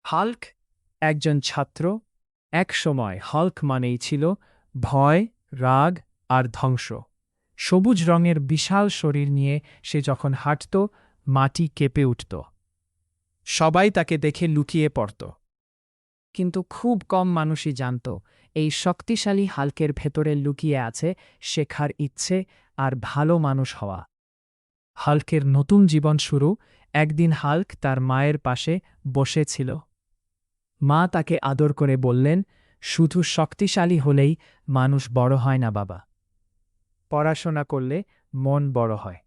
Hulk একজন ছাত্র। একসময় হাল্ক মানেই ছিল ভয়, রাগ আর ধ্বংস। সবুজ রঙের বিশাল শরীর নিয়ে সে যখন হাঁটত, মাটি কেঁপে উঠত। সবাই তাকে দেখে লুকিয়ে পড়ত। কিন্তু খুব কম মানুষই জানত এই শক্তিশালী হাল্কের ভেতরে লুকিয়ে আছে শেখার ইচ্ছে আর ভালো মানুষ হওয়া। হাল্কের নতুন জীবন শুরু। একদিন হাল্ক তার মায়ের পাশে বসেছিল। মা তাকে আদর করে বললেন, শুধু শক্তিশালী হলেই মানুষ বড় হয় না বাবা, পড়াশোনা করলে মন বড় হয়।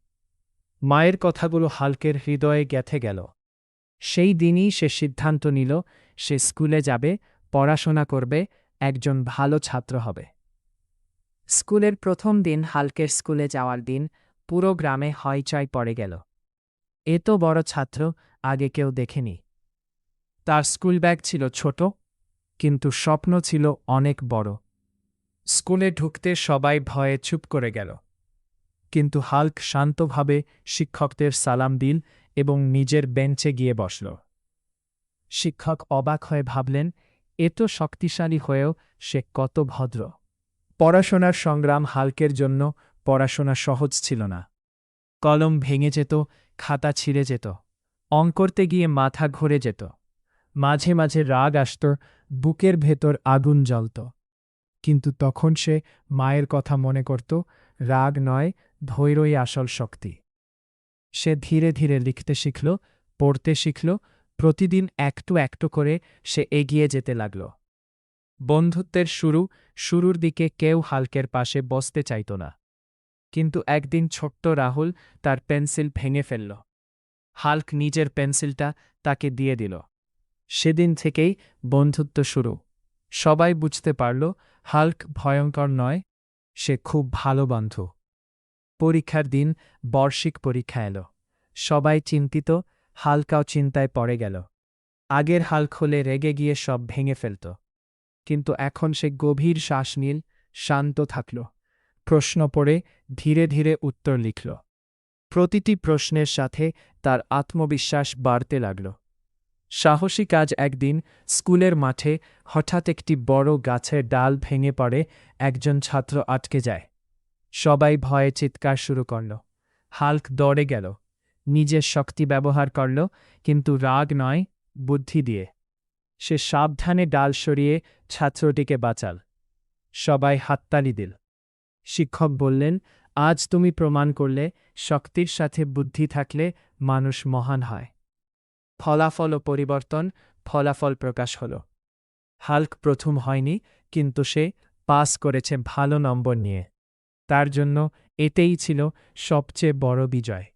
মায়ের কথাগুলো হাল্কের হৃদয়ে গেঁথে গেল। সেই দিনই সে সিদ্ধান্ত নিল সে স্কুলে যাবে, পড়াশোনা করবে, একজন ভালো ছাত্র হবে। স্কুলের প্রথম দিন, হাল্কের স্কুলে যাওয়ার দিন, পুরো গ্রামে হইচই পড়ে গেল। এত বড় ছাত্র আগে কেউ দেখেনি। তার স্কুল ব্যাগ ছিল ছোট, কিন্তু স্বপ্ন ছিল অনেক বড়। স্কুলে ঢুকতে সবাই ভয়ে চুপ করে গেল, কিন্তু হাল্ক শান্তভাবে শিক্ষকদের সালাম দিল এবং নিজের বেঞ্চে গিয়ে বসল। শিক্ষক অবাক হয়ে ভাবলেন, এত শক্তিশালী হয়েও সে কত ভদ্র। পড়াশোনার সংগ্রাম হাল্কের জন্য পড়াশোনা সহজ ছিল না। কলম ভেঙে যেত, খাতা ছিঁড়ে যেত, অঙ্ক করতে গিয়ে মাথা ঘুরে যেত। মাঝে মাঝে রাগ আসত, বুকের ভেতর আগুন জ্বলত। কিন্তু তখন সে মায়ের কথা মনে করত, রাগ নয়, ধৈর্যই আসল শক্তি। সে ধীরে ধীরে লিখতে শিখল, পড়তে শিখল, প্রতিদিন একটু একটু করে সে এগিয়ে যেতে লাগল। বন্ধুত্বের শুরুর দিকে কেউ হাল্কের পাশে বসতে চাইত না। কিন্তু একদিন ছোট্ট রাহুল তার পেন্সিল ভেঙে ফেলল। হাল্ক নিজের পেন্সিলটা তাকে দিয়ে দিল। সেদিন থেকেই বন্ধুত্ব শুরু। সবাই বুঝতে পারল হাল্ক ভয়ঙ্কর নয়, সে খুব ভালো বন্ধু। পরীক্ষার দিন, বার্ষিক পরীক্ষা এলো। সবাই চিন্তিত, হাল্কাও চিন্তায় পড়ে গেল। আগের হাল্ক হলে রেগে গিয়ে সব ভেঙে ফেলত, কিন্তু এখন সে গভীর শ্বাস নিল, শান্ত থাকল, প্রশ্ন পড়ে ধীরে ধীরে উত্তর লিখল। প্রতিটি প্রশ্নের সাথে তার আত্মবিশ্বাস বাড়তে লাগল। সাহসী কাজ একদিন স্কুলের মাঠে হঠাৎ একটি বড় গাছের ডাল ভেঙে পড়ে, একজন ছাত্র আটকে যায়। সবাই ভয়ে চিৎকার শুরু করল। হাল্ক দৌড়ে গেল, নিজের শক্তি ব্যবহার করল, কিন্তু রাগ নয়, বুদ্ধি দিয়ে। সে সাবধানে ডাল সরিয়ে ছাত্রটিকে বাঁচাল। সবাই হাততালি দিল। শিক্ষক বললেন, আজ তুমি প্রমাণ করলে শক্তির সাথে বুদ্ধি থাকলে মানুষ মহান হয়। ফলাফল ও পরিবর্তন, ফলাফল প্রকাশ হল। হাল্ক প্রথম হয়নি, কিন্তু সে পাস করেছে ভালো নম্বর নিয়ে। তার জন্য এটাই ছিল সবচেয়ে বড় বিজয়।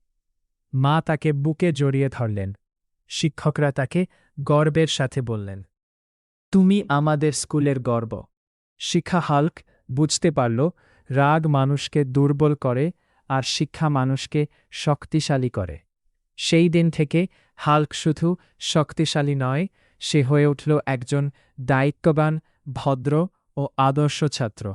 মা তাকে বুকে জড়িয়ে ধরলেন। শিক্ষকরা তাকে গর্বের সাথে বললেন, তুমি আমাদের স্কুলের গর্ব। শিক্ষা হাল্ক বুঝতে পারল, রাগ মানুষকে দুর্বল করে আর শিক্ষা মানুষকে শক্তিশালী করে। সেই দিন থেকে হাল্ক শুধু শক্তিশালী নয়, সে হয়ে উঠল একজন দায়িত্ববান, ভদ্র ও আদর্শ ছাত্র।